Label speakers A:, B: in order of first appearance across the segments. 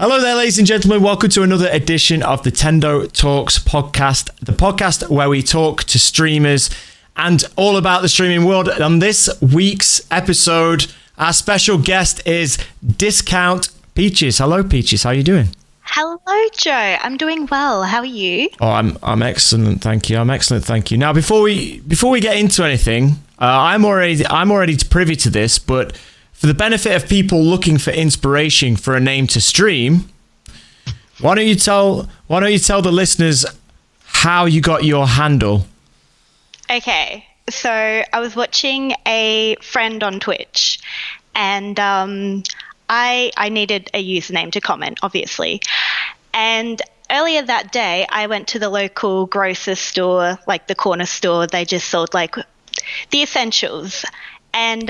A: Hello there, ladies and gentlemen. Welcome to another edition of the Tendo Talks podcast, the podcast where we talk to streamers and all about the streaming world. On this week's episode, our special guest is Discount Peaches. Hello, Peaches. How are you doing?
B: Hello, Joe. I'm doing well. How are you?
A: Oh, I'm excellent, thank you. Now, before we get into anything, I'm already privy to this, but for the benefit of people looking for inspiration for a name to stream, why don't you tell the listeners how you got your handle?
B: Okay, so I was watching a friend on Twitch, and I needed a username to comment, obviously. And earlier that day, I went to the local grocery store, like the corner store. They just sold like the essentials, and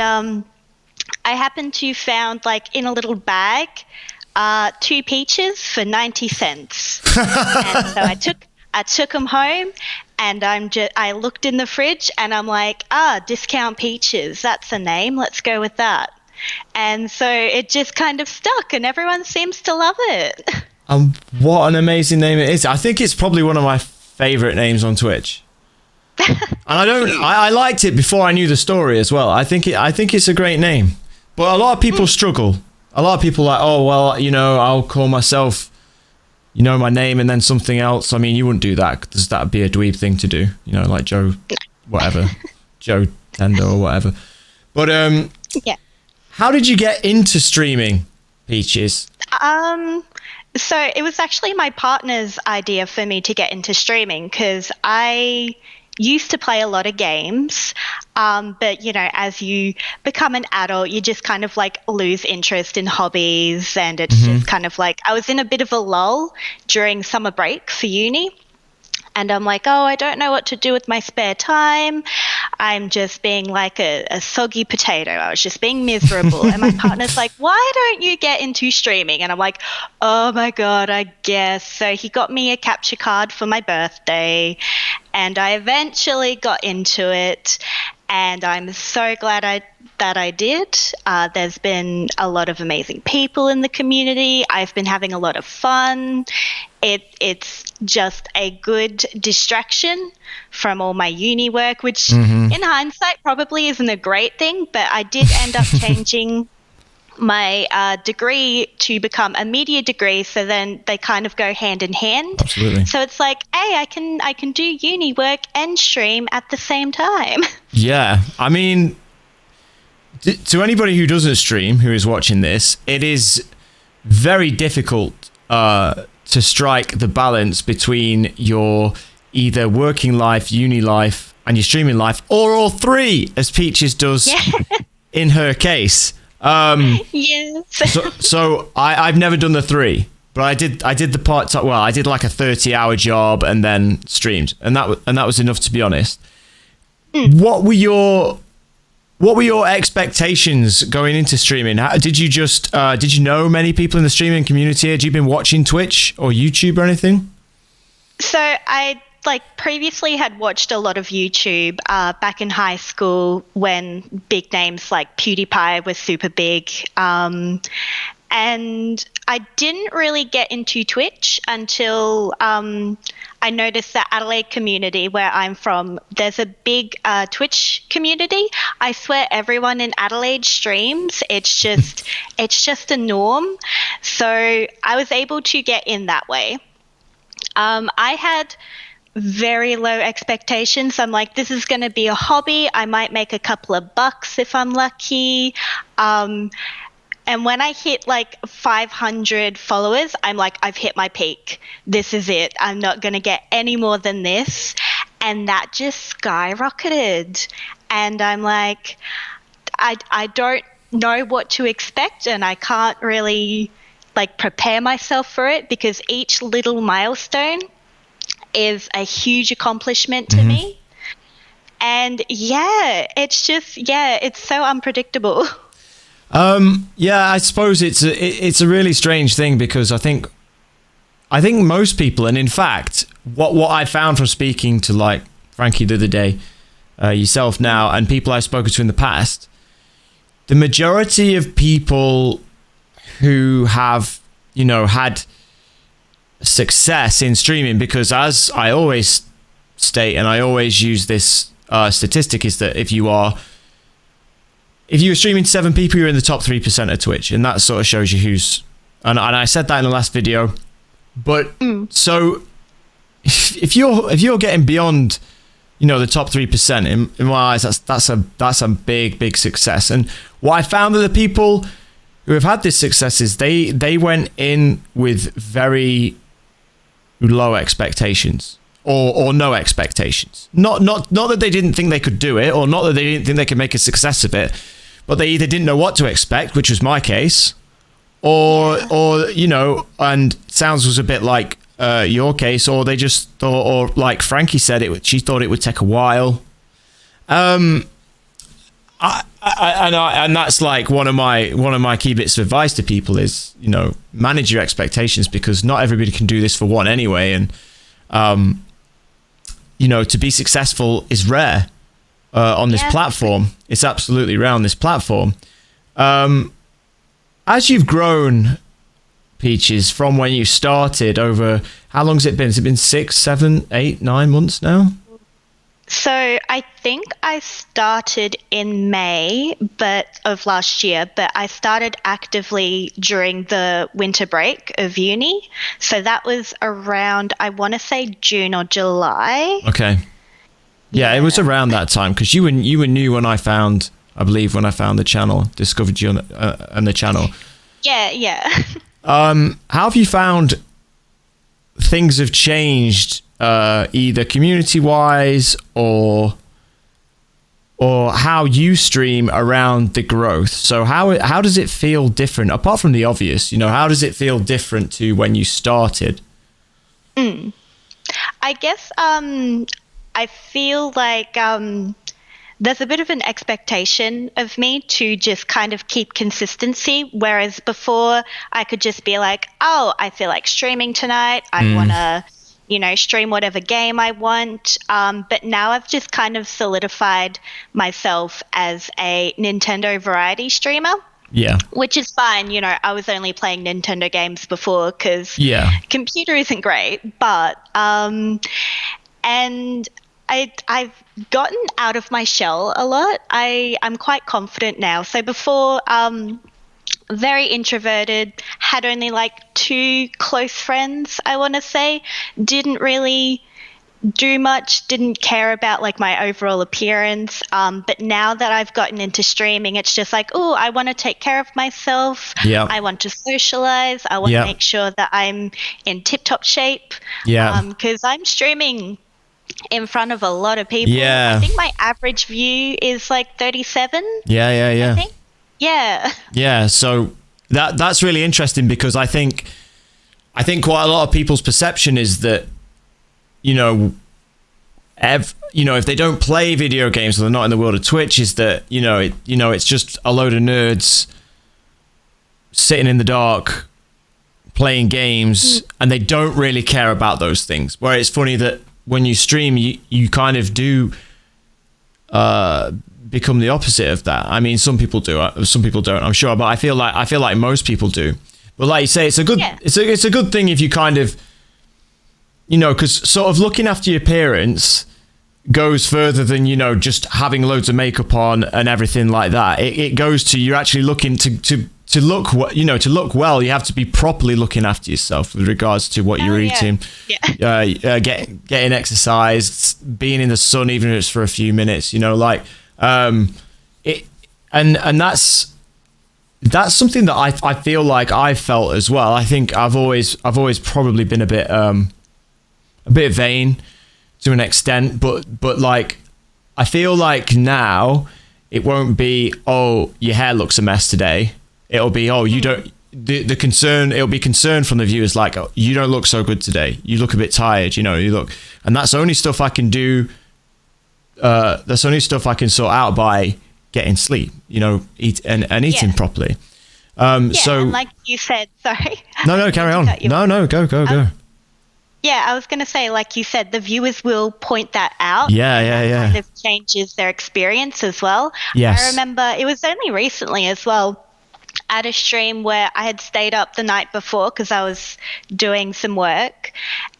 B: I happened to found like in a little bag 2 peaches for 90 cents. And so I took them home, and I looked in the fridge and I'm like, Discount Peaches, that's a name, let's go with that. And so it just kind of stuck, and everyone seems to love it.
A: What an amazing name it is. I think it's probably one of my favorite names on Twitch. And I liked it before I knew the story as well. I think it's a great name. But a lot of people struggle. A lot of people are like, oh, well, I'll call myself, my name and then something else. I mean, you wouldn't do that because that would be a dweeb thing to do, like Joe, whatever, Joe Tendo or whatever. But
B: yeah.
A: How did you get into streaming, Peaches?
B: So it was actually my partner's idea for me to get into streaming, because I used to play a lot of games, but as you become an adult, you just kind of like lose interest in hobbies, and it's just kind of like I was in a bit of a lull during summer break for uni, and I'm like, I don't know what to do with my spare time. I'm just being like a soggy potato. I was just being miserable. And my partner's like, why don't you get into streaming? And I'm like, oh my God, I guess. So he got me a capture card for my birthday, and I eventually got into it. And I'm so glad that I did. There's been a lot of amazing people in the community. I've been having a lot of fun. It's just a good distraction from all my uni work, which in hindsight probably isn't a great thing, but I did end up changing my degree to become a media degree, so then they kind of go hand in hand.
A: Absolutely.
B: So it's like, hey, I can do uni work and stream at the same time.
A: Yeah, I mean, to anybody who doesn't stream, who is watching this, it is very difficult to strike the balance between your either working life, uni life, and your streaming life, or all three, as Peaches does in her case.
B: Yes.
A: So I've never done the 3, but I did the part. Well, I did like a 30-hour job and then streamed, and that was enough, to be honest. What were your expectations going into streaming? Did you know many people in the streaming community? Had you been watching Twitch or YouTube or anything?
B: So I previously had watched a lot of YouTube back in high school when big names like PewDiePie were super big. And I didn't really get into Twitch until I noticed the Adelaide community where I'm from. There's a big Twitch community. I swear everyone in Adelaide streams. It's just a norm. So I was able to get in that way. I had very low expectations. I'm like, this is going to be a hobby. I might make a couple of bucks if I'm lucky. And when I hit like 500 followers, I'm like, I've hit my peak. This is it. I'm not going to get any more than this. And that just skyrocketed. And I'm like, I don't know what to expect, and I can't really prepare myself for it, because each little milestone is a huge accomplishment to me. And it's so unpredictable.
A: I suppose it's a really strange thing, because I think most people, and in fact, what I found from speaking to Frankie the other day, yourself now, and people I've spoken to in the past, the majority of people who have had success in streaming, because as I always state, and I always use this statistic, is that if you're streaming to 7 people, you're in the top 3% of Twitch, and that sort of shows you who's. And I said that in the last video, but so if you're getting beyond, the top 3%, in my eyes, that's a big success. And what I found that the people who have had this success is they went in with very low expectations. Or no expectations. Not that they didn't think they could do it, or not that they didn't think they could make a success of it, but they either didn't know what to expect, which was my case, or and sounds was a bit like your case, or they just thought, or like Frankie said, she thought it would take a while. And that's like one of my key bits of advice to people is, manage your expectations, because not everybody can do this for one anyway, and to be successful is rare on this platform. It's absolutely rare on this platform. As you've grown, Peaches, from when you started, over how long has it been? Has it been 6, 7, 8, 9 months now?
B: So I think I started in May of last year, but I started actively during the winter break of uni. So that was around, I want to say, June or July.
A: Okay. Yeah, it was around that time, because you were new when I found the channel, discovered you on the channel.
B: Yeah.
A: How have you found things have changed, either community-wise or how you stream around the growth? So how does it feel different, apart from the obvious? How does it feel different to when you started?
B: I guess I feel like there's a bit of an expectation of me to just kind of keep consistency, whereas before I could just be like, oh, I feel like streaming tonight. I want to, stream whatever game I want. But now I've just kind of solidified myself as a Nintendo variety streamer.
A: Yeah.
B: Which is fine. I was only playing Nintendo games before because computer isn't great. But, and I've gotten out of my shell a lot. I'm quite confident now. So before, very introverted, had only like 2 close friends, I want to say, didn't really do much, didn't care about like my overall appearance. But now that I've gotten into streaming, it's just like, oh, I want to take care of myself.
A: Yeah.
B: I want to socialize. I want to make sure that I'm in tip-top shape. Yeah. Because I'm streaming in front of a lot of people.
A: Yeah.
B: I think my average view is like 37.
A: Yeah.
B: I think. Yeah.
A: Yeah. So that's really interesting, because I think quite a lot of people's perception is that, if they don't play video games or they're not in the world of Twitch, is that, it's just a load of nerds sitting in the dark playing games, and they don't really care about those things. Where it's funny that when you stream, you kind of do become the opposite of that. I mean, some people do, some people don't, I'm sure, but I feel like most people do. But like you say, it's a good it's a good thing if you kind of, because sort of looking after your appearance goes further than, just having loads of makeup on and everything like that. It goes to, you're actually looking to look, to look well. You have to be properly looking after yourself with regards to what you're eating, getting exercise, being in the sun, even if it's for a few minutes. And that's something that I feel like I've felt as well. I think I've always probably been a bit vain to an extent, but like I feel like now it won't be, oh, your hair looks a mess today. It'll be, oh, you don't. The concern, it'll be concern from the viewers, like, oh, you don't look so good today. You look a bit tired. You look, and that's only stuff I can do. That's only stuff I can sort out by getting sleep. Eating properly. So,
B: and like you said, sorry.
A: No, carry on. No, go.
B: Yeah, I was going to say, like you said, the viewers will point that out.
A: Yeah.
B: Kind of changes their experience as well.
A: Yes.
B: I remember it was only recently as well. at a stream where I had stayed up the night before because I was doing some work,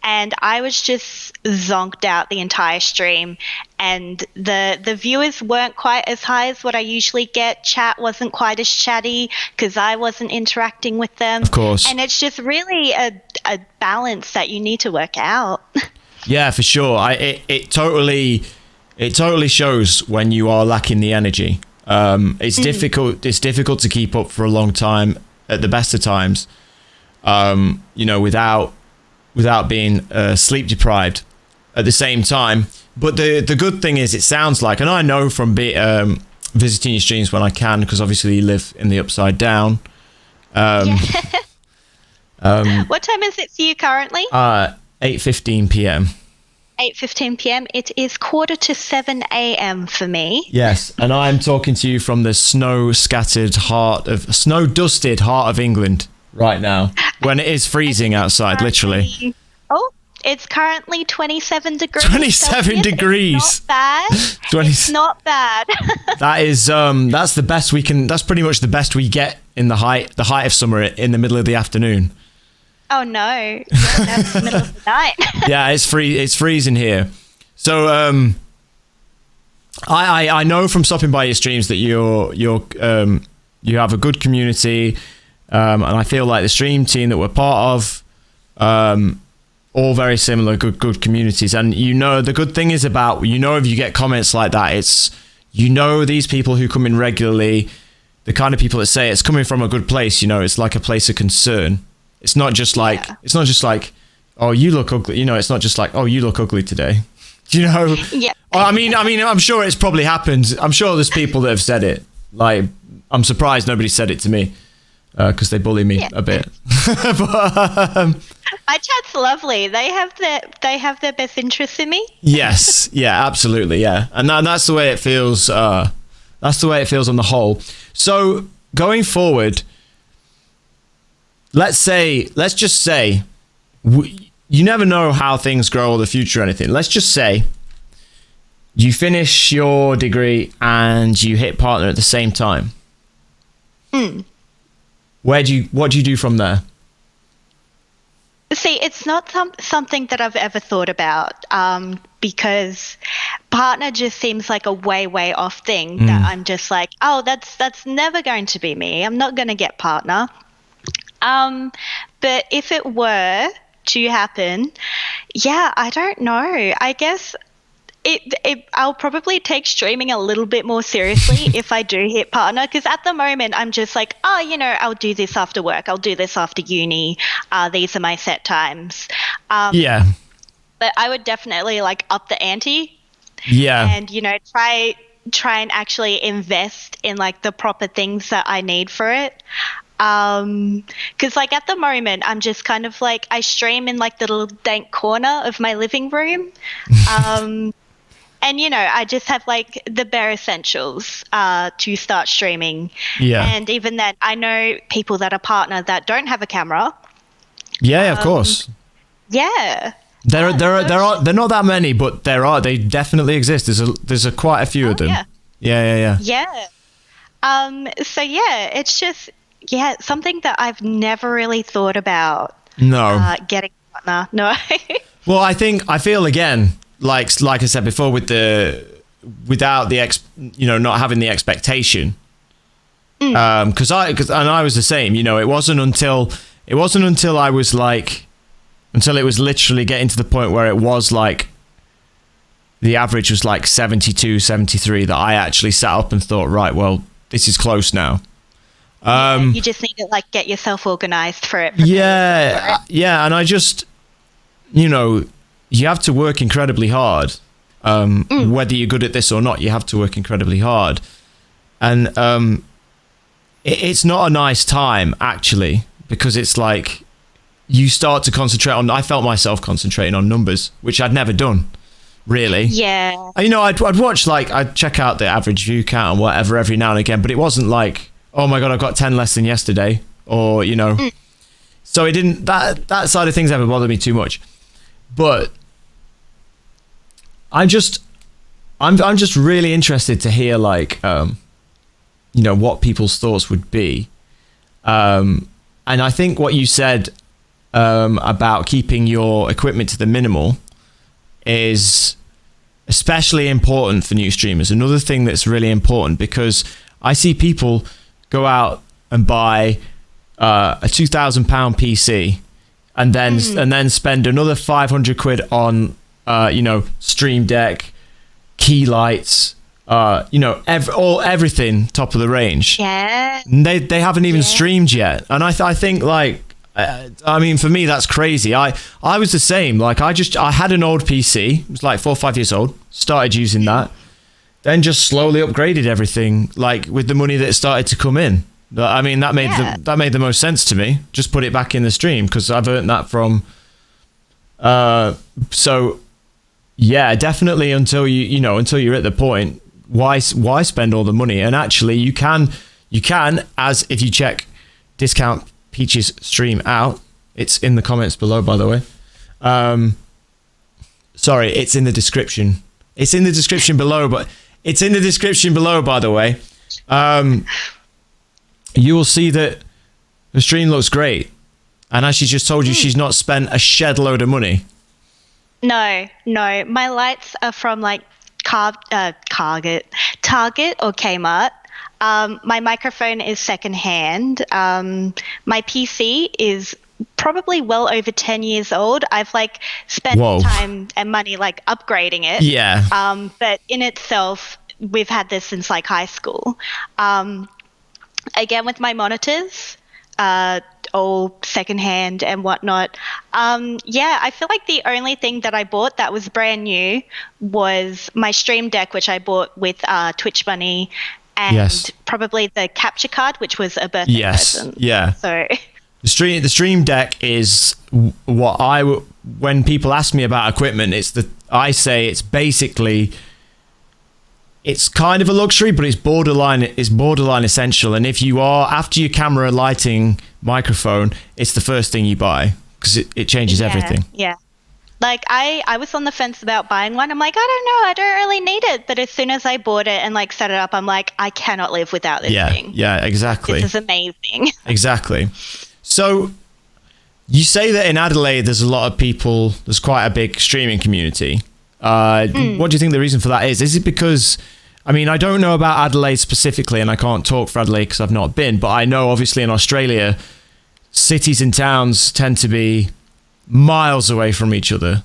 B: and I was just zonked out the entire stream, and the viewers weren't quite as high as what I usually get. Chat wasn't quite as chatty because I wasn't interacting with them.
A: Of course.
B: And it's just really a balance that you need to work out.
A: Yeah, for sure. It totally shows when you are lacking the energy. It's difficult. It's difficult to keep up for a long time at the best of times. Without being sleep deprived at the same time. But the good thing is, it sounds like, and I know from visiting your streams when I can, because obviously you live in the Upside Down.
B: What time is it for you currently?
A: 8:15 p.m.
B: 8:15 p.m. It is 6:45 a.m. for me.
A: Yes, and I'm talking to you from the snow-dusted heart of England right now, when it is freezing outside, literally.
B: Oh, it's currently 27 degrees.
A: 27 degrees.
B: It's not bad.
A: 20,
B: it's not bad.
A: That is that's the best we can. That's pretty much the best we get in the height of summer in the middle of the afternoon.
B: Oh no! Yeah, that's the middle of the night.
A: Yeah, it's freezing here. So I know from stopping by your streams that you have a good community, and I feel like the stream team that we're part of, all very similar, good communities. And the good thing is about if you get comments like that, it's these people who come in regularly, the kind of people that say it's coming from a good place. It's like a place of concern. It's not just like oh, you look ugly. It's not just like, oh, you look ugly today.
B: Yeah.
A: I mean, I'm sure it's probably happened. I'm sure there's people that have said it. Like, I'm surprised nobody said it to me because they bully me a bit. But,
B: my chat's lovely. They have their best interests in me.
A: Yes. Yeah. Absolutely. Yeah. And that's the way it feels. That's the way it feels on the whole. So going forward. Let's just say, you never know how things grow or the future or anything. Let's just say you finish your degree and you hit partner at the same time. What do you do from there?
B: See, it's not something that I've ever thought about because partner just seems like a way off thing that I'm just like, oh, that's never going to be me. I'm not going to get partner. But if it were to happen, yeah, I don't know. I guess I'll probably take streaming a little bit more seriously if I do hit partner, because at the moment I'm just like, oh, I'll do this after work. I'll do this after uni. These are my set times.
A: Yeah.
B: But I would definitely up the ante.
A: Yeah.
B: And, try and actually invest in the proper things that I need for it. Because at the moment I'm just kind of I stream in the little dank corner of my living room, and I just have the bare essentials to start streaming.
A: Yeah.
B: And even then, I know people that are partner that don't have a camera.
A: Yeah, of course.
B: Yeah.
A: They're not that many, but they definitely exist. There's quite a few of them.
B: Yeah. Yeah. So yeah, it's just. Yeah, something that I've never really thought about.
A: No.
B: Getting a partner. No.
A: Well, I feel again, like I said before, without the not having the expectation. Because I was the same. It wasn't until I was until it was literally getting to the point where it was the average was 72, 73 that I actually sat up and thought, right, well, this is close now.
B: You just need to get yourself organized for it.
A: Yeah, and I just, you have to work incredibly hard. Whether you're good at this or not, you have to work incredibly hard, and it's not a nice time actually, because it's you start to concentrate on. I felt myself concentrating on numbers, which I'd never done. Really? Yeah. I'd watch I'd check out the average view count and whatever every now and again, but it wasn't oh my god, I've got 10 less than yesterday, or so it didn't, that side of things ever bothered me too much. But I'm just really interested to hear what people's thoughts would be, And I think what you said about keeping your equipment to the minimal is especially important for new streamers. Another thing that's really important, because I see people go out and buy a £2,000 PC and then spend another 500 quid on Stream Deck, key lights, everything top of the range.
B: Yeah.
A: And they haven't even streamed yet, and I think like. For me, that's crazy. I was the same. Like, I had an old PC. It was like 4 or 5 years old. Started using that. Then just slowly upgraded everything, like with the money that started to come in. I mean, that made the most sense to me. Just put it back in the stream because I've earned that from. So, yeah, definitely until you're at the point, why spend all the money? And actually, you can, as if you check discount Peach's stream out. It's in the comments below, by the way. Sorry, it's in the description. It's in the description below, by the way. You will see that the stream looks great. And as she just told you, she's not spent a shed load of money.
B: No. My lights are from like Target or Kmart. My microphone is secondhand. My PC is probably well over 10 years old. I've like spent time and money like upgrading it.
A: Yeah.
B: But in itself, we've had this since like high school. Again, with my monitors, all secondhand and whatnot. I feel like the only thing that I bought that was brand new was my Stream Deck, which I bought with Twitch money. And probably the capture card, which was a birthday present.
A: Yeah.
B: So
A: the Stream Deck is what when people ask me about equipment, I say it's basically, it's kind of a luxury, but it's borderline essential. And if you are after your camera, lighting, microphone, it's the first thing you buy because it changes everything.
B: Yeah. Like, I was on the fence about buying one. I'm like, I don't know. I don't really need it. But as soon as I bought it and, like, set it up, I'm like, I cannot live without this thing.
A: Yeah, exactly.
B: This is amazing.
A: Exactly. So, you say that in Adelaide, there's a lot of people, there's quite a big streaming community. What do you think the reason for that is? Is it because, I mean, I don't know about Adelaide specifically, and I can't talk for Adelaide because I've not been, but I know, obviously, in Australia, cities and towns tend to be miles away from each other,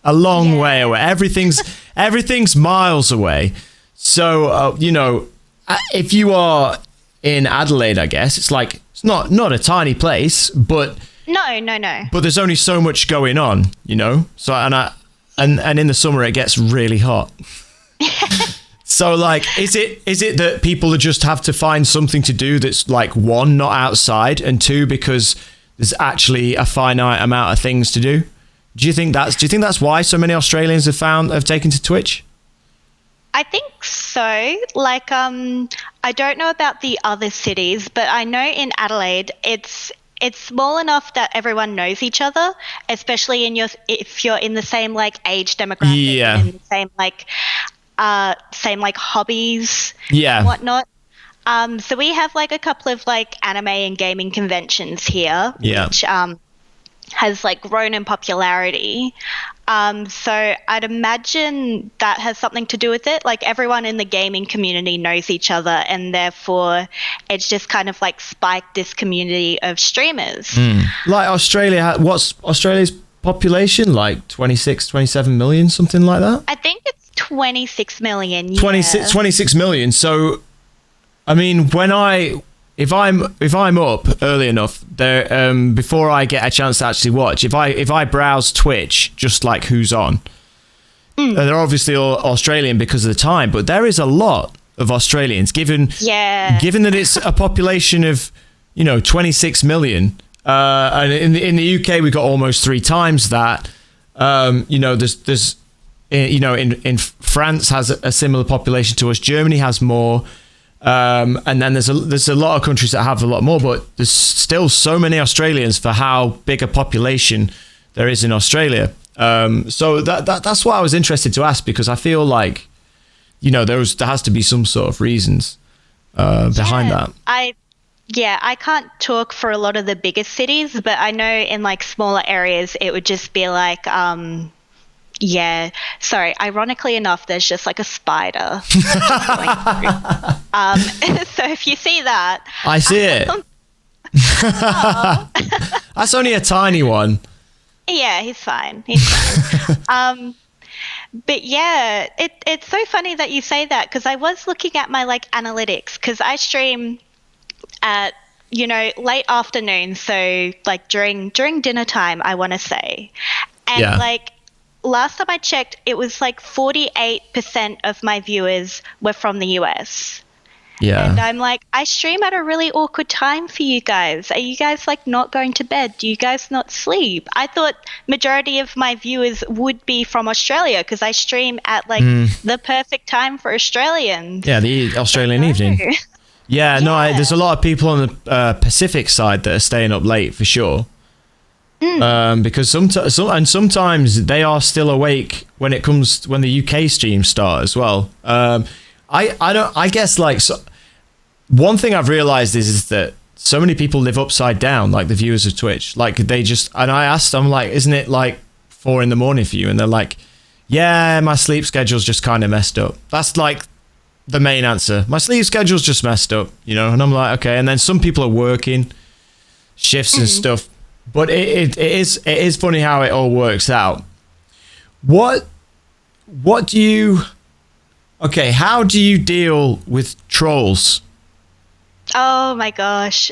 A: a long way away. Everything's miles away. So if you are in Adelaide, I guess it's like it's not a tiny place, but
B: no.
A: But there's only so much going on, So and in the summer it gets really hot. So like, is it that people just have to find something to do that's like, one, not outside, and two, because there's actually a finite amount of things to do? Do you think that's why so many Australians have taken to Twitch?
B: I think so. Like, I don't know about the other cities, but I know in Adelaide, it's small enough that everyone knows each other, especially if you're in the same like age demographic and the same like hobbies and whatnot. So we have like a couple of like anime and gaming conventions here, which has like grown in popularity. So I'd imagine that has something to do with it. Like, everyone in the gaming community knows each other, and therefore it's just kind of like spiked this community of streamers.
A: Like Australia, what's Australia's population? Like 26, 27 million, something like that?
B: I think it's 26 million.
A: 26 million. So I mean, if I'm up early enough there, before I get a chance to actually watch, if I browse Twitch, just like who's on, they're obviously all Australian because of the time, but there is a lot of Australians given that it's a population of 26 million, and in the UK we've got almost 3 times that. There's in France has a similar population to us. Germany has more. And then there's a lot of countries that have a lot more, but there's still so many Australians for how big a population there is in Australia. So that's what I was interested to ask, because I feel like, there has to be some sort of reasons behind that.
B: Yeah, I can't talk for a lot of the bigger cities, but I know in like smaller areas it would just be like yeah, sorry, ironically enough, there's just like a spider just going through. So if you see that,
A: I see it.
B: oh,
A: That's only a tiny one.
B: yeah, he's fine. He's fine. But yeah, it's so funny that you say that because I was looking at my like analytics because I stream at late afternoon, so like during dinner time, I want to say, and
A: Yeah.
B: like last time I checked, it was like 48% of my viewers were from the US. And
A: Yeah.
B: I'm like, I stream at a really awkward time for you guys. Are you guys like not going to bed? Do you guys not sleep? I thought majority of my viewers would be from Australia because I stream at like the perfect time for Australians.
A: Yeah, the Australian
B: No.
A: evening. Yeah, no,
B: Yeah.
A: there's a lot of people on the Pacific side that are staying up late for sure. Because sometimes they are still awake when the UK streams start as well. I guess like one thing I've realized is that so many people live upside down, like the viewers of Twitch. Like and I asked them like, isn't it like 4 a.m. for you? And they're like, yeah, my sleep schedule's just kind of messed up. That's like the main answer. My sleep schedule's just messed up, And I'm like, okay. And then some people are working shifts and stuff. But it is funny how it all works out. What do you... Okay, how do you deal with trolls?
B: Oh my gosh.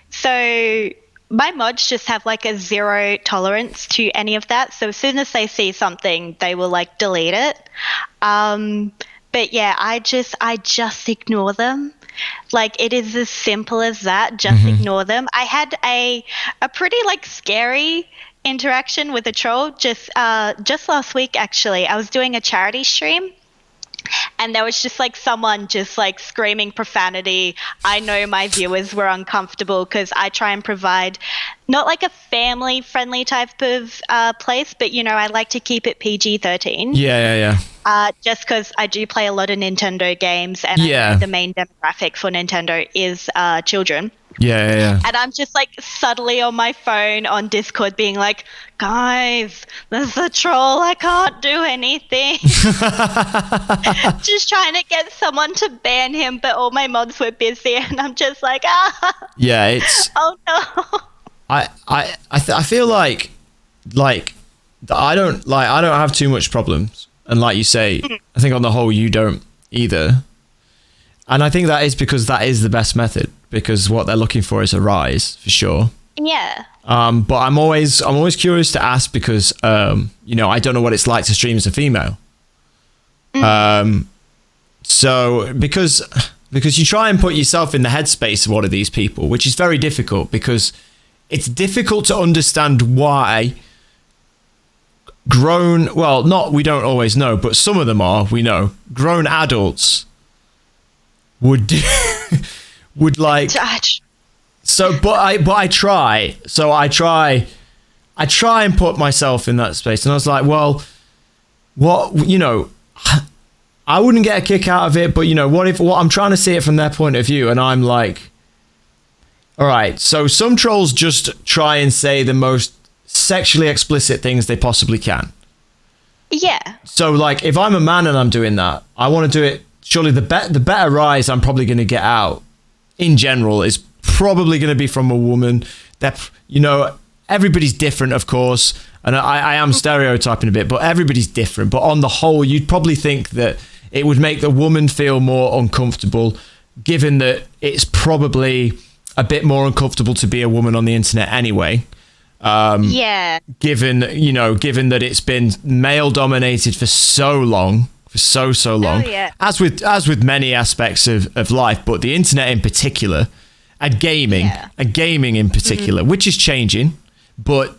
B: So my mods just have like a zero tolerance to any of that. So as soon as they see something, they will like delete it. But yeah, I just ignore them. Like it is as simple as that. Just ignore them. I had a pretty like scary interaction with a troll just last week actually. I was doing a charity stream and there was just like someone just like screaming profanity. I know my viewers were uncomfortable because I try and provide not like a family friendly type of place, but I like to keep it PG-13.
A: Yeah.
B: Just because I do play a lot of Nintendo games and I know the main demographic for Nintendo is children.
A: Yeah.
B: And I'm just like subtly on my phone on Discord being like, guys, there's a troll. I can't do anything. Just trying to get someone to ban him, but all my mods were busy and I'm just like,
A: Yeah, it's...
B: Oh no.
A: I feel like I don't have too much problems. And like you say, I think on the whole you don't either. And I think that is because that is the best method, because what they're looking for is a rise for sure.
B: Yeah.
A: But I'm always curious to ask because I don't know what it's like to stream as a female. So because you try and put yourself in the headspace of one of these people, which is very difficult because it's difficult to understand why we don't always know, but some of them we know, grown adults would like... So, but I try and put myself in that space. And I was like, well, I wouldn't get a kick out of it, but what I'm trying to see it from their point of view. And I'm like, all right, so some trolls just try and say the most sexually explicit things they possibly can.
B: Yeah.
A: So like, if I'm a man and I'm doing that, I want to do it. Surely the better rise I'm probably going to get out in general is probably going to be from a woman. That everybody's different, of course, and I am stereotyping a bit, but everybody's different. But on the whole, you'd probably think that it would make the woman feel more uncomfortable, given that it's probably a bit more uncomfortable to be a woman on the internet anyway.
B: Yeah.
A: Given that it's been male dominated for so long. For so long.
B: Oh, yeah.
A: As with many aspects of life, but the internet in particular, and gaming in particular, which is changing, but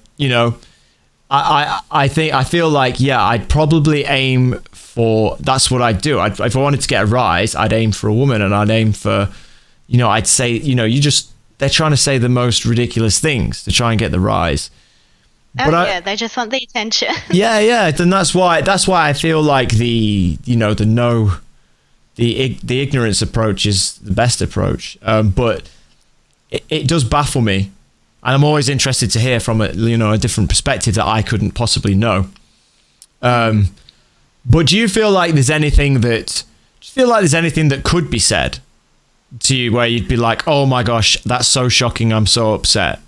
A: I feel like I'd probably aim for, that's what I'd do. If I wanted to get a rise, I'd aim for a woman, and I'd aim for, I'd say, they're trying to say the most ridiculous things to try and get the rise.
B: But they just want the attention.
A: Yeah. Then that's why I feel like the the ignorance approach is the best approach. But it does baffle me, and I'm always interested to hear from a different perspective that I couldn't possibly know. But do you feel like there's anything that could be said to you where you'd be like, oh my gosh, that's so shocking, I'm so upset,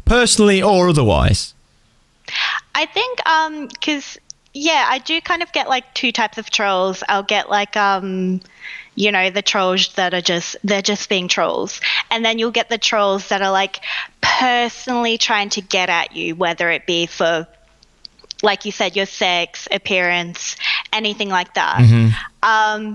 A: personally or otherwise?
B: I think because I do kind of get like two types of trolls. I'll get like the trolls that are just being trolls, and then you'll get the trolls that are like personally trying to get at you, whether it be for, like you said, your sex, appearance, anything like that.
A: Mm-hmm.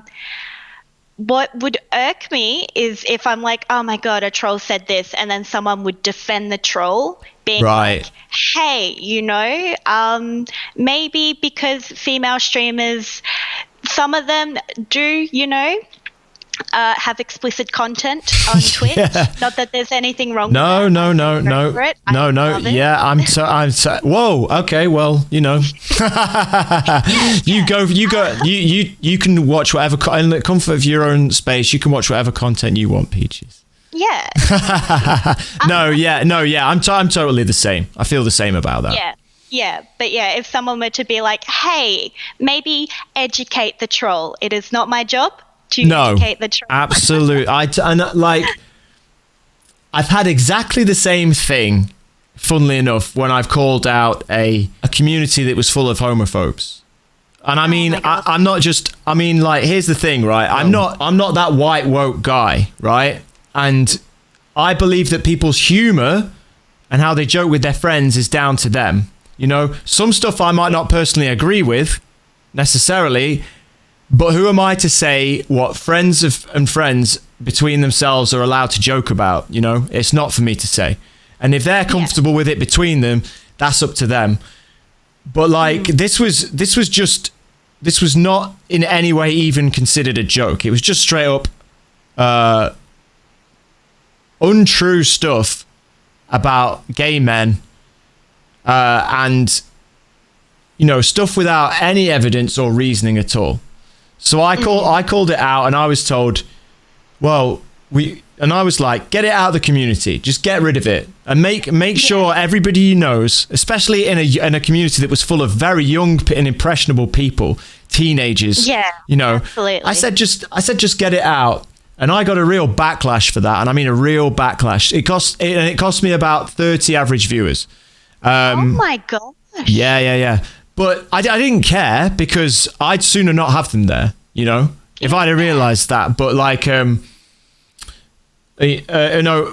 B: What would irk me is if I'm like, oh my God, a troll said this, and then someone would defend the troll, being like, hey, maybe because female streamers, some of them do, have explicit content on Twitch. Yeah. Not that there's anything wrong with that. No.
A: Yeah, I'm so. Whoa. Okay. Well, you can watch whatever in the comfort of your own space. You can watch whatever content you want, Peaches.
B: Yeah.
A: I'm totally the same. I feel the same about that.
B: Yeah. But if someone were to be like, hey, maybe educate the troll. It is not my job to educate the troll.
A: Absolutely. I've had exactly the same thing, funnily enough, when I've called out a community that was full of homophobes. And I mean, I'm not just, here's the thing, right? I'm not that white woke guy, right? And I believe that people's humor and how they joke with their friends is down to them. Some stuff I might not personally agree with necessarily, but who am I to say what friends and friends between themselves are allowed to joke about? It's not for me to say. And if they're comfortable with it between them, that's up to them. But this was not in any way even considered a joke. It was just straight up untrue stuff about gay men, and stuff without any evidence or reasoning at all. So I called it out, and I was told, I was like, get it out of the community, just get rid of it, and make sure everybody knows, especially in a community that was full of very young and impressionable people, teenagers.
B: Yeah, absolutely.
A: I said just get it out. And I got a real backlash for that, and I mean a real backlash. It cost me about 30 average viewers.
B: Oh my gosh.
A: Yeah. But I didn't care, because I'd sooner not have them there, if I'd have realized that. But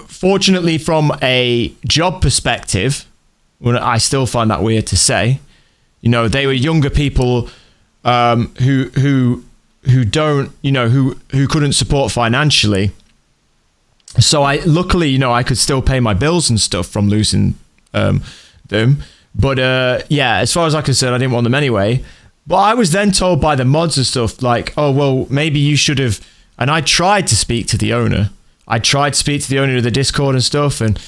A: fortunately, from a job perspective, I still find that weird to say, they were younger people who don't, who couldn't support financially. So luckily, I could still pay my bills and stuff from losing them. But as far as I'm concerned, I didn't want them anyway. But I was then told by the mods and stuff like, oh, well, maybe you should have. And I tried to speak to the owner. Of the Discord and stuff. And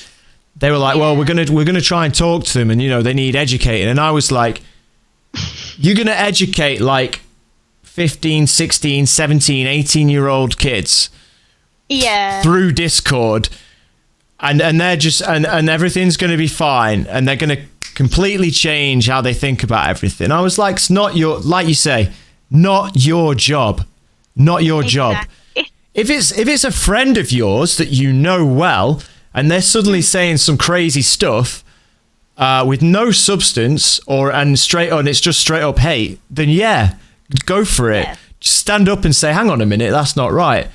A: they were like, well, we're gonna try and talk to them. And, they need educating. And I was like, you're going to educate 15, 16, 17, 18-year-old kids through Discord, and they're just and everything's going to be fine, and they're going to completely change how they think about everything. I was like, it's not your, like you say, not your job. If it's a friend of yours that you know well, and they're suddenly saying some crazy stuff with no substance it's just straight up hate, then go for it. Yeah. Just stand up and say, hang on a minute, that's not right.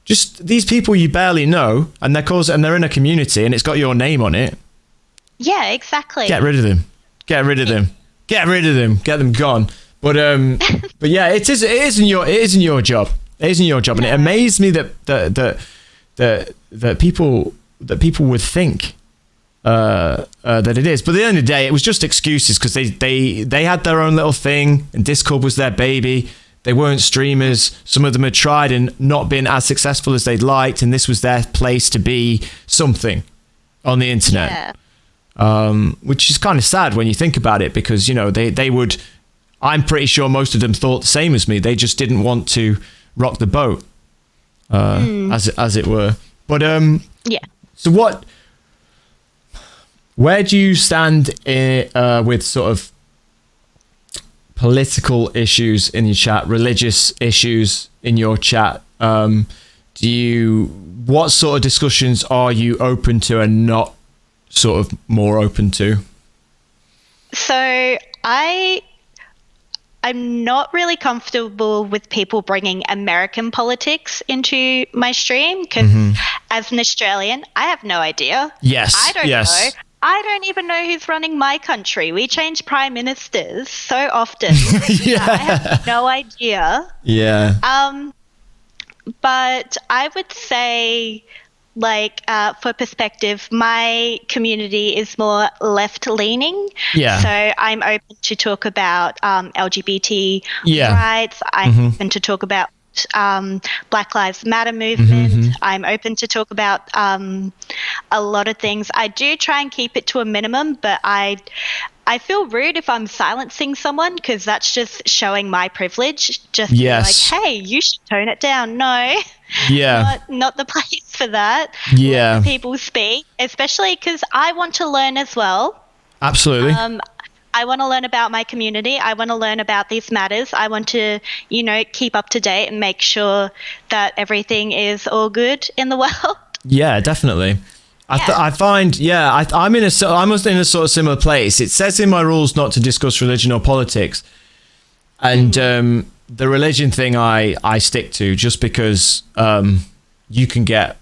A: Just these people you barely know, and they're in a community, and it's got your name on it.
B: Yeah, exactly.
A: Get rid of them. Get them gone. But yeah, it isn't your job. And it amazed me that people would think that it is. But at the end of the day, it was just excuses, because they had their own little thing, and Discord was their baby. They weren't streamers. Some of them had tried and not been as successful as they'd liked, and this was their place to be something on the internet. Which is kind of sad when you think about it, because they would I'm pretty sure most of them thought the same as me. They just didn't want to rock the boat, as it were. But
B: Yeah.
A: so where do you stand with sort of political issues in your chat, religious issues in your chat? What sort of discussions are you open to and not sort of more open to?
B: So I'm not really comfortable with people bringing American politics into my stream because as an Australian, I have no idea.
A: Yes.
B: I don't
A: yes.
B: know. I don't even know who's running my country. We change prime ministers so often.
A: Yeah.
B: I have no idea.
A: Yeah.
B: But I would say, like, for perspective, my community is more left-leaning.
A: Yeah.
B: So I'm open to talk about LGBT
A: Yeah.
B: rights. I'm open to talk about Black Lives Matter movement. I'm open to talk about a lot of things. I do try and keep it to a minimum, but I feel rude if I'm silencing someone because that's just showing my privilege. Just to be like, hey, you should tone it down. No, not the place for that.
A: Yeah,
B: let people speak, especially because I want to learn as well.
A: Absolutely.
B: I want to learn about my community. I want to learn about these matters. I want to, keep up to date and make sure that everything is all good in the world.
A: Yeah, definitely. I find, I'm in a sort of similar place. It says in my rules not to discuss religion or politics, and the religion thing I stick to just because you can get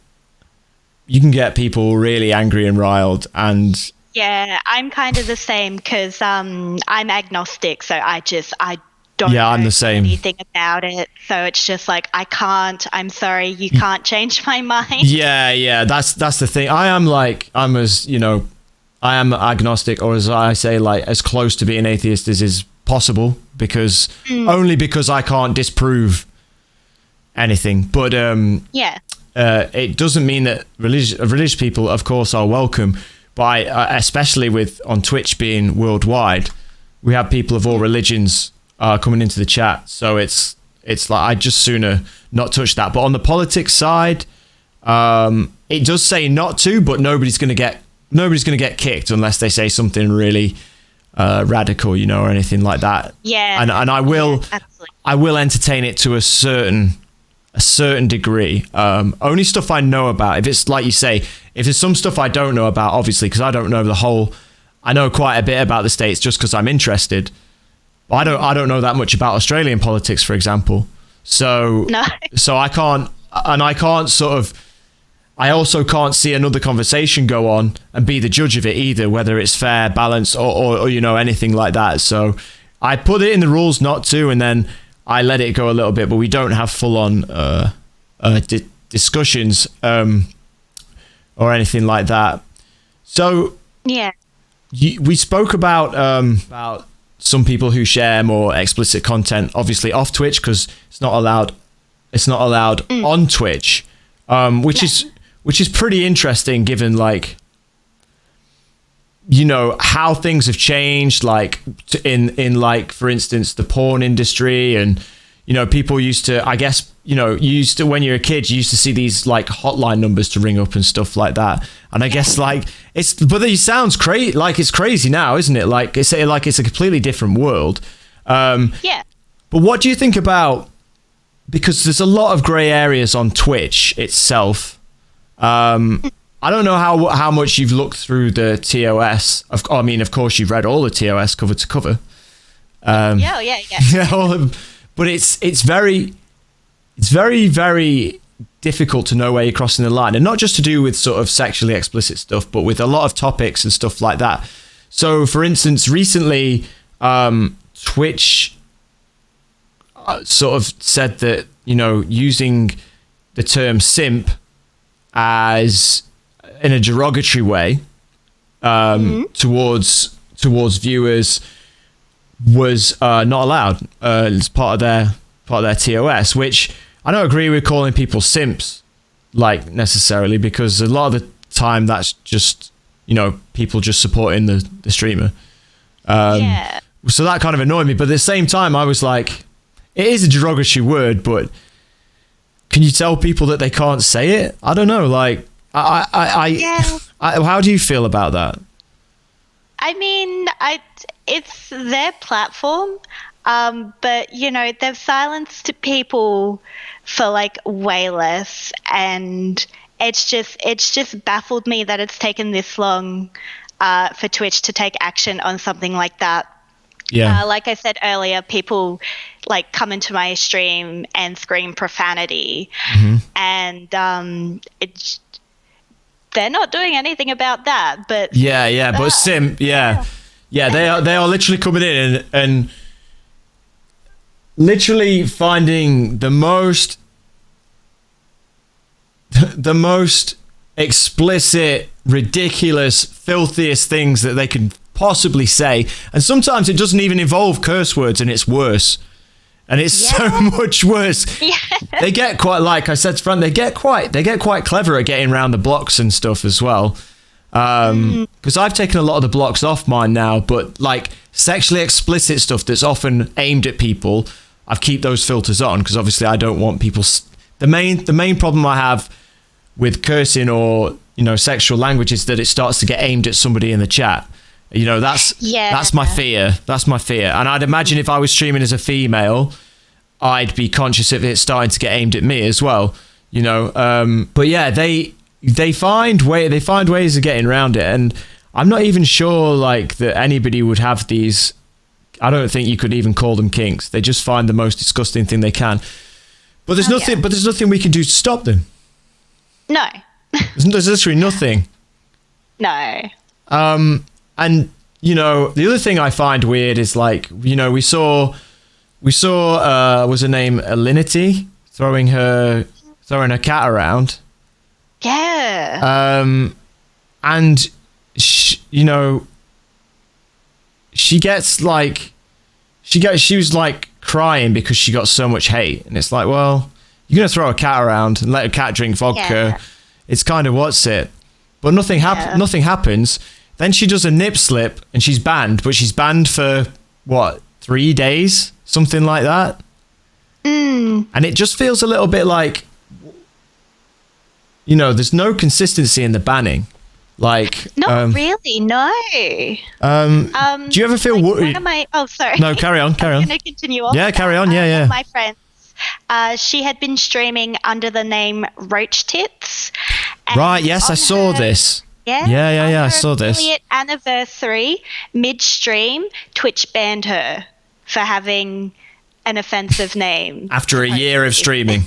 A: people really angry and riled. And
B: yeah, I'm kind of the same because I'm agnostic, so I don't
A: I'm the same.
B: anything about it, so it's just like I'm sorry, you can't change my mind.
A: Yeah, that's the thing. I'm agnostic, or as I say, like as close to being atheist as is possible, because only because I can't disprove anything. But it doesn't mean that religious people, of course, are welcome. But especially on Twitch being worldwide, we have people of all religions coming into the chat, so it's like I'd just sooner not touch that. But on the politics side, it does say not to, but nobody's gonna get kicked unless they say something really radical, or anything like that.
B: Yeah,
A: and I will entertain it to a certain degree. Only stuff I know about. If it's like you say, if there's some stuff I don't know about, obviously, because I don't know I know quite a bit about the States just because I'm interested. But I don't know that much about Australian politics, for example. So
B: no.
A: So I also can't see another conversation go on and be the judge of it either, whether it's fair, balanced, or anything like that. So I put it in the rules not to, and then I let it go a little bit, but we don't have full on discussions or anything like that. So
B: yeah,
A: we spoke about some people who share more explicit content, obviously off Twitch, because it's not allowed on Twitch, which is pretty interesting given how things have changed, in for instance, the porn industry. And people used to, I guess, when you're a kid, you used to see these hotline numbers to ring up and stuff like that. And I guess but it sounds crazy, it's crazy now, isn't it? It's a completely different world.
B: Yeah.
A: But what do you think about, because there's a lot of gray areas on Twitch itself. I don't know how much you've looked through the TOS. Of course, you've read all the TOS cover to cover.
B: Yeah.
A: But it's very, very difficult to know where you're crossing the line, and not just to do with sort of sexually explicit stuff, but with a lot of topics and stuff like that. So, for instance, recently, Twitch sort of said that using the term simp as in a derogatory way towards viewers was not allowed as part of their TOS, which I don't agree with calling people simps necessarily, because a lot of the time that's just people just supporting the streamer. So that kind of annoyed me. But at the same time, I was like, it is a derogatory word, but can you tell people that they can't say it? I don't know. Like, how do you feel about that?
B: I mean, it's their platform, but you know, they've silenced people for like way less, and it's just baffled me that it's taken this long for Twitch to take action on something like that.
A: Yeah.
B: Like I said earlier, people like come into my stream and scream profanity, and they're not doing anything about that. But
A: but Sim, they are literally coming in and literally finding the most explicit, ridiculous, filthiest things that they can possibly say, and sometimes it doesn't even involve curse words, and it's worse, and it's so much worse. They get quite, like I said to Fran, they get quite clever at getting around the blocks and stuff as well, because I've taken a lot of the blocks off mine now, but like sexually explicit stuff that's often aimed at people, I've keep those filters on, because obviously I don't want people the main problem I have with cursing or, you know, sexual language is that it starts to get aimed at somebody in the chat. You know, that's my fear. That's my fear. And I'd imagine if I was streaming as a female, I'd be conscious of it starting to get aimed at me as well. You know, but yeah, they find ways of getting around it, and I'm not even sure like that anybody would have these. I don't think you could even call them kinks. They just find the most disgusting thing they can. But there's nothing. But there's nothing we can do to stop them.
B: No.
A: There's literally nothing.
B: No.
A: And, you know, the other thing I find weird is, like, you know, we saw, was her name Alinity throwing her cat around.
B: Yeah.
A: And, you know, she was, like, crying because she got so much hate. And it's like, well, you're going to throw a cat around and let a cat drink vodka. Yeah. It's kind of what's it. But nothing happens. Then she does a nip slip and she's banned, but she's banned for, what, 3 days? Something like that? And it just feels a little bit like, you know, there's no consistency in the banning. Like,
B: not really, no.
A: Do you ever feel worried?
B: Sorry.
A: No, carry on.
B: I'm going to continue on.
A: Yeah, carry on. Yeah.
B: One of my friends, she had been streaming under the name Roach Tits.
A: Right, yes, I saw this. Yeah, I saw this.
B: Affiliate anniversary, midstream, Twitch banned her for having an offensive name.
A: After a year of streaming.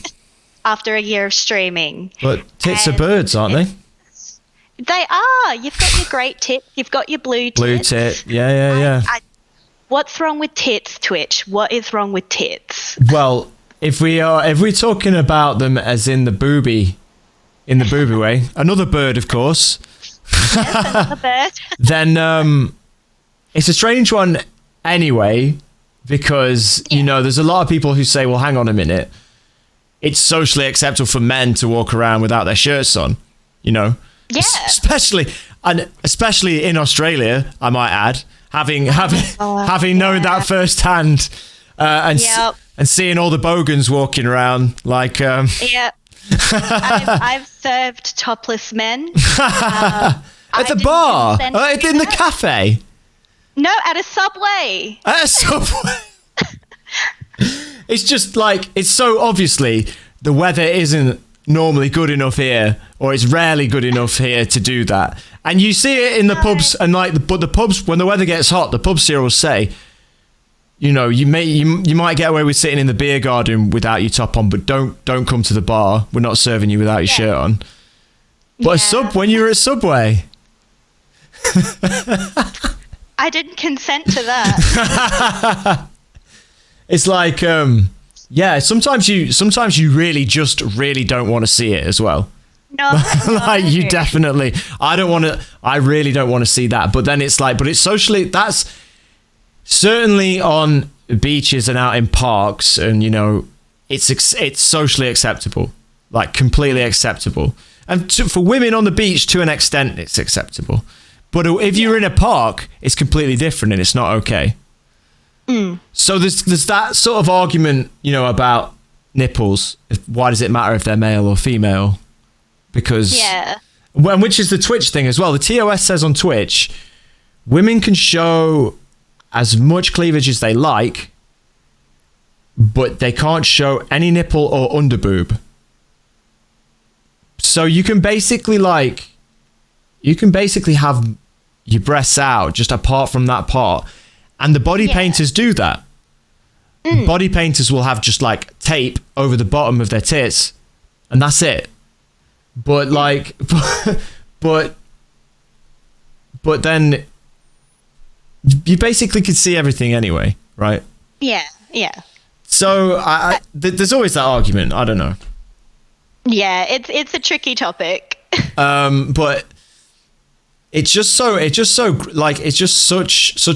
B: After a year of streaming.
A: But tits are birds, aren't they?
B: They are. You've got your great tit. You've got your blue tits.
A: Blue tit. Yeah.
B: What's wrong with tits, Twitch? What is wrong with tits?
A: Well, if we're talking about them as in the booby way, another bird, of course.
B: Yes, another bird.
A: Then it's a strange one anyway, because you know there's a lot of people who say, well, hang on a minute, it's socially acceptable for men to walk around without their shirts on, you know.
B: Yeah.
A: Especially in Australia, I might add, having known that firsthand, and seeing all the bogans walking around like.
B: I've served topless men.
A: At the bar? In the cafe?
B: No, at a Subway.
A: At a Subway? It's just like, it's so obviously the weather isn't normally good enough here, or it's rarely good enough here to do that. And you see it in the pubs, and but the pubs, when the weather gets hot, the pubs here will say, you know, you might get away with sitting in the beer garden without your top on, but don't come to the bar. We're not serving you without your shirt on. But when you were at Subway,
B: I didn't consent to that.
A: It's like, sometimes you really don't want to see it as well.
B: No,
A: like you definitely. I really don't want to see that. But then it's like, but it's socially. That's certainly on beaches and out in parks, and you know, it's socially acceptable, like completely acceptable. And for women on the beach, to an extent, it's acceptable. But if you're in a park, it's completely different, and it's not okay. So there's that sort of argument, about nipples. Why does it matter if they're male or female? Because which is the Twitch thing as well. The TOS says on Twitch, women can show as much cleavage as they like, but they can't show any nipple or underboob. So you can basically have your breasts out just apart from that part. And the body painters do that. Body painters will have just like tape over the bottom of their tits, and that's it. But but then you basically could see everything anyway, right?
B: Yeah.
A: So there's always that argument. I don't know.
B: Yeah, it's a tricky topic.
A: But it's just such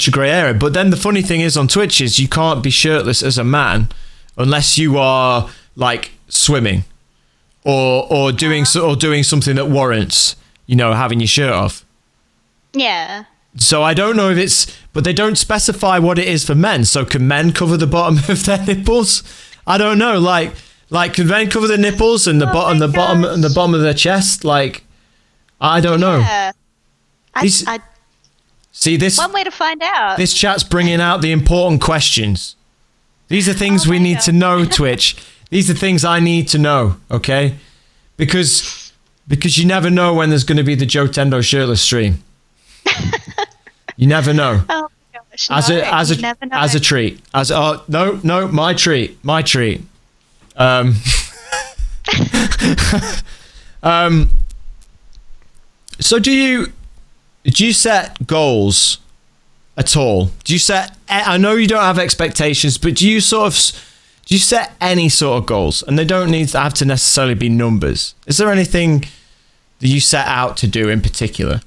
A: a grey area. But then the funny thing is on Twitch is you can't be shirtless as a man unless you are like swimming or doing something that warrants, having your shirt off.
B: Yeah.
A: So I don't know if but they don't specify what it is for men. So can men cover the bottom of their nipples? I don't know. Like can men cover the nipples and the bottom of their chest? Like, I don't know.
B: Yeah.
A: See this.
B: One way to find out.
A: This chat's bringing out the important questions. These are things we need to know, Twitch. These are things I need to know, okay? Because you never know when there's going to be the Joe Tendo shirtless stream. You never know.
B: Oh my gosh,
A: as a treat. No, my treat. So do you set goals at all? I know you don't have expectations, but do you set any sort of goals? And they don't have to necessarily be numbers. Is there anything that you set out to do in particular?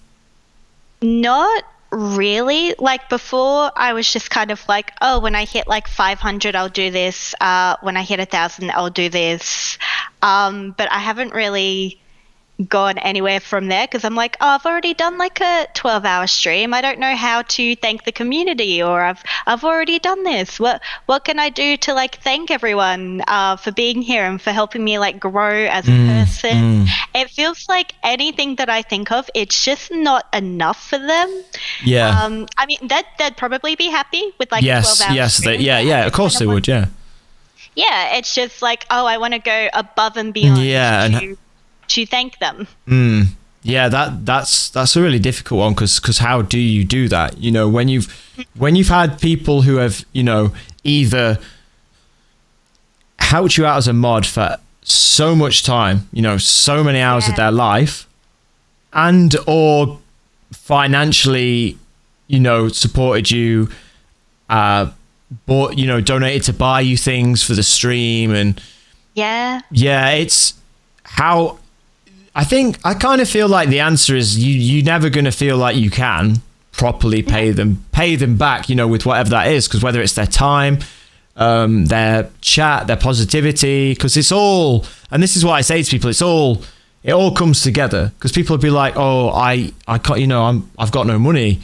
B: Not really. Like before, I was just kind of like, oh, when I hit like 500, I'll do this. When I hit 1,000, I'll do this. But I haven't really gone anywhere from there because I'm like, oh, I've already done like a 12-hour stream. I don't know how to thank the community, or I've already done this. What can I do to like thank everyone for being here and for helping me like grow as a person? It feels like anything that I think of, it's just not enough for them.
A: Yeah.
B: I mean, they'd probably be happy with like 12 hours.
A: Of course they would. Yeah.
B: Yeah, it's just like, oh, I want to go above and beyond. To thank them.
A: Yeah, that's a really difficult one because how do you do that? When you've had people who have either helped you out as a mod for so much time, so many hours of their life, and or financially, supported you, donated to buy you things for the stream, and it's how. I kind of feel like the answer is you're never going to feel like you can properly pay them back, with whatever that is, because whether it's their time, their chat, their positivity, because it's all, and this is what I say to people, it all comes together, because people will be like, oh, I can't, I've got no money,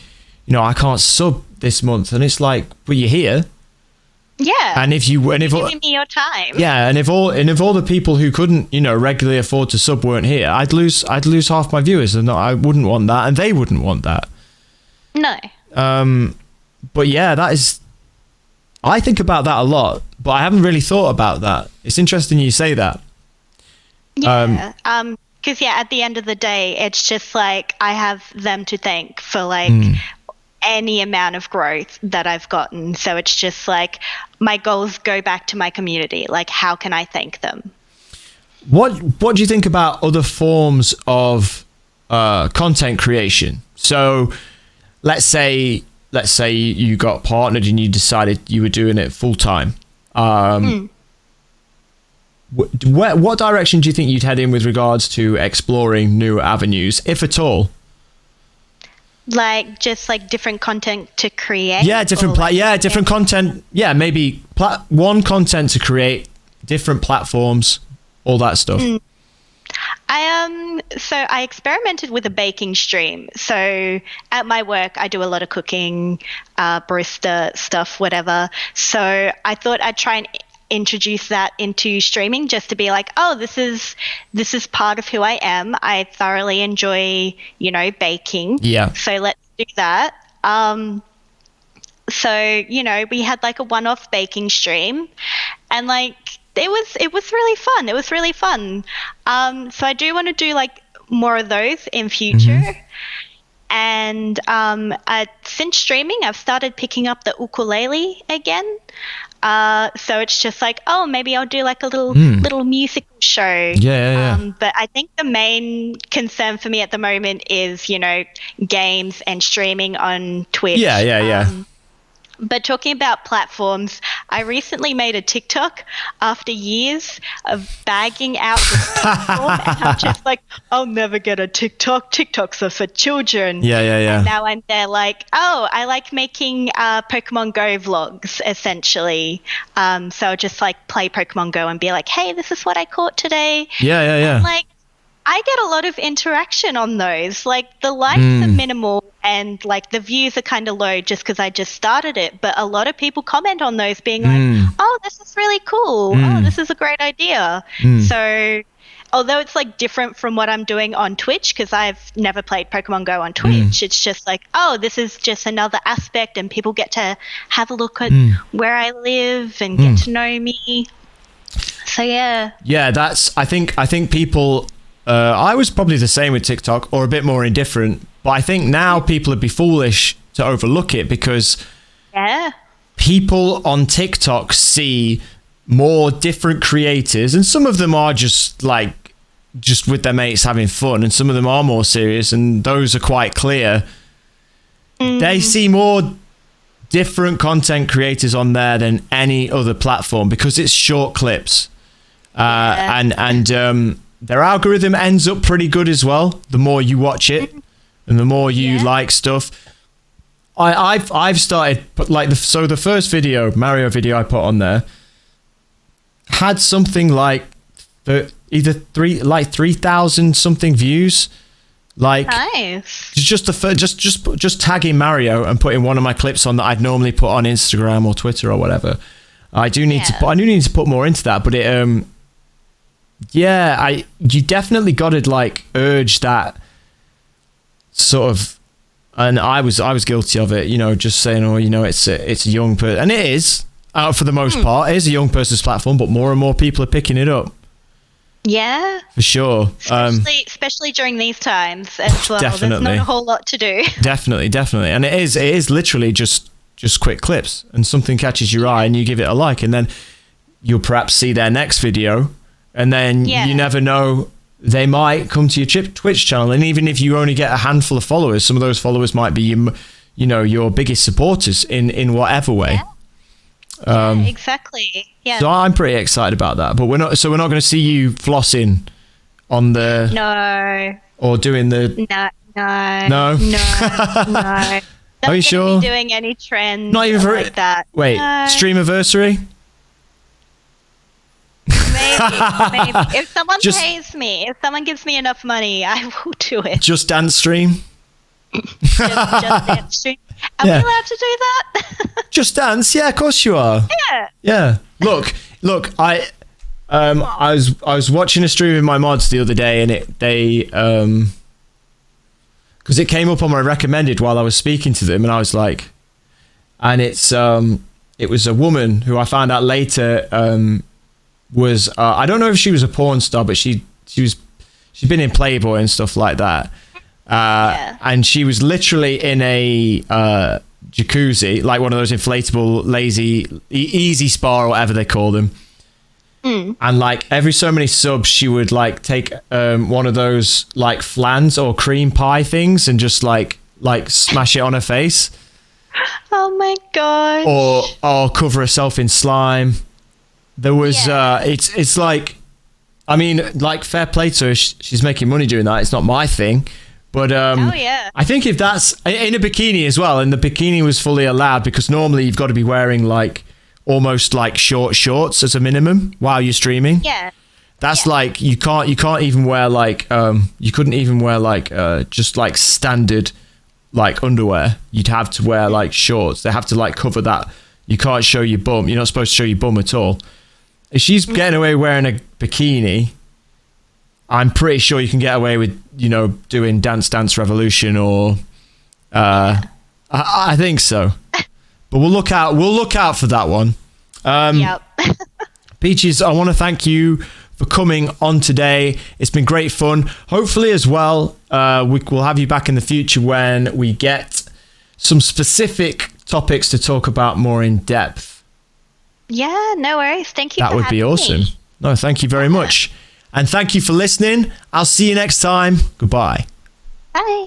A: I can't sub this month, and it's like, but you're here.
B: Yeah.
A: And if
B: you're giving me your time.
A: Yeah, and if all the people who couldn't, regularly afford to sub weren't here, I'd lose half my viewers, and I wouldn't want that, and they wouldn't want that.
B: No.
A: But yeah, I think about that a lot, but I haven't really thought about that. It's interesting you say that.
B: Yeah. Because at the end of the day, it's just like I have them to thank for like any amount of growth that I've gotten. So it's just like my goals go back to my community. Like, how can I thank them?
A: What do you think about other forms of content creation? So let's say you got partnered and you decided you were doing it full time. What direction do you think you'd head in with regards to exploring new avenues, if at all?
B: Like just like different content to create.
A: Yeah, different content. Yeah, maybe one content to create, different platforms, all that stuff.
B: So I experimented with a baking stream. So at my work, I do a lot of cooking, barista stuff, whatever. So I thought I'd try and introduce that into streaming, just to be like, oh, this is part of who I am. I thoroughly enjoy, baking.
A: Yeah.
B: So let's do that. So we had like a one-off baking stream, and like it was really fun. It was really fun. So I do want to do like more of those in future. And since streaming, I've started picking up the ukulele again. So it's just like, oh, maybe I'll do like a little musical show.
A: Yeah.
B: But I think the main concern for me at the moment is, games and streaming on Twitch.
A: Yeah.
B: But talking about platforms, I recently made a TikTok after years of bagging out this platform. And I'm just like, I'll never get a TikTok. TikToks are for children.
A: Yeah.
B: And now I'm there like, oh, I like making Pokemon Go vlogs, essentially. So I'll just like play Pokemon Go and be like, hey, this is what I caught today.
A: Yeah.
B: And, like, I get a lot of interaction on those. Like, the likes are minimal and like the views are kind of low just because I just started it. But a lot of people comment on those being like, oh, this is really cool. Oh, this is a great idea. So although it's like different from what I'm doing on Twitch, because I've never played Pokemon Go on Twitch, it's just like, oh, this is just another aspect and people get to have a look at where I live and get to know me. So yeah.
A: Yeah, I think people... I was probably the same with TikTok, or a bit more indifferent, but I think now people would be foolish to overlook it, because people on TikTok see more different creators, and some of them are just with their mates having fun, and some of them are more serious, and those are quite clear. They see more different content creators on there than any other platform, because it's short clips. And their algorithm ends up pretty good as well. The more you watch it, and the more you like stuff. I've started, so the first Mario video I put on there had something like either 3,000 something views. Like, nice. Just tagging Mario and putting one of my clips on that I'd normally put on Instagram or Twitter or whatever. I do need to put more into that, but it you definitely got to urge that sort of, and I was guilty of it, just saying, it's a young person, and it is, for the most part, it is a young person's platform, but more and more people are picking it up.
B: Yeah,
A: for sure.
B: Especially during these times as well.
A: Definitely.
B: There's not a whole lot to do.
A: Definitely, and it is literally just quick clips, and something catches your eye, and you give it a like, and then you'll perhaps see their next video. And then you never know, they might come to your Twitch channel. And even if you only get a handful of followers, some of those followers might be, your biggest supporters in whatever way.
B: Yeah, exactly. Yeah.
A: So I'm pretty excited about that. But we're not going to see you flossing on the...
B: No.
A: Or doing the...
B: No. Not
A: Are you sure?
B: Be doing any trends
A: not even
B: like that.
A: Wait, no. Streamiversary?
B: Maybe. If someone pays me, if someone gives me enough money, I will do it.
A: Just Dance stream?
B: just Dance stream. Are we allowed to do that?
A: Just Dance? Yeah, of course you are. Yeah. Look, I was watching a stream with my mods the other day, and because it came up on my recommended while I was speaking to them, and I was like, and it was a woman who I found out later was I don't know if she was a porn star, but she's been in Playboy and stuff like that. And she was literally in a jacuzzi, like one of those inflatable lazy easy spa or whatever they call them. And every so many subs, she would take one of those flans or cream pie things and just smash it on her face.
B: Oh my god!
A: Or cover herself in slime. There was it's I mean, fair play to her, she's making money doing that. It's not my thing, but I think if that's in a bikini as well, and the bikini was fully allowed, because normally you've got to be wearing almost short shorts as a minimum while you're streaming. That's like you can't even wear like you couldn't even wear like just like standard like underwear. You'd have to wear like shorts. They have to like cover that. You can't show your bum. You're not supposed to show your bum at all. If she's getting away wearing a bikini, I'm pretty sure you can get away with, you know, doing Dance Dance Revolution or I think so. But we'll look out for that one.
B: Yep.
A: Peaches, I want to thank you for coming on today. It's been great fun. Hopefully as well, we'll have you back in the future when we get some specific topics to talk about more in depth.
B: Yeah, no worries. Thank you.
A: That would be awesome. No, thank you very much. And thank you for listening. I'll see you next time. Goodbye.
B: Bye.